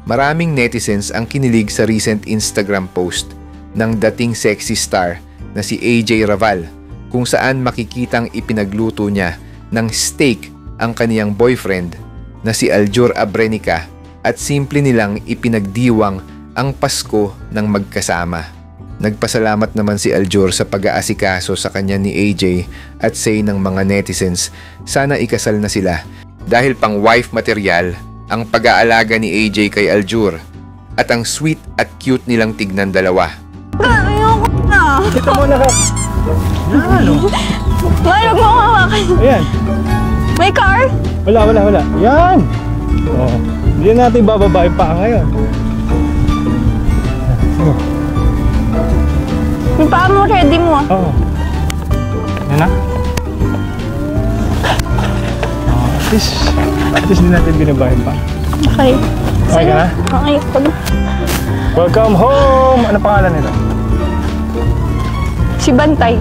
Maraming netizens ang kinilig sa recent Instagram post ng dating sexy star na si AJ Raval, kung saan makikitang ipinagluto niya ng steak ang kaniyang boyfriend na si Aljur Abrenica at simple nilang ipinagdiwang ang Pasko ng magkasama. Nagpasalamat naman si Aljur sa pag-aasikaso sa kanya ni AJ at say ng mga netizens sana ikasal na sila dahil pang wife material ang pag-aalaga ni AJ kay Aljur at ang sweet at cute nilang tignan dalawa. Ayoko na! Kita mo na ka! Yan! Huwag mo hawakan! Ayan! May car? Wala! Yan! Oh, hindi natin bababa yung paa ngayon. Yung paa mo, ready mo. Oo. Yan na. At least hindi natin binabahin pa. Okay. Okay ka na? Okay. Welcome home! Ano pangalan nito? Si Bantay.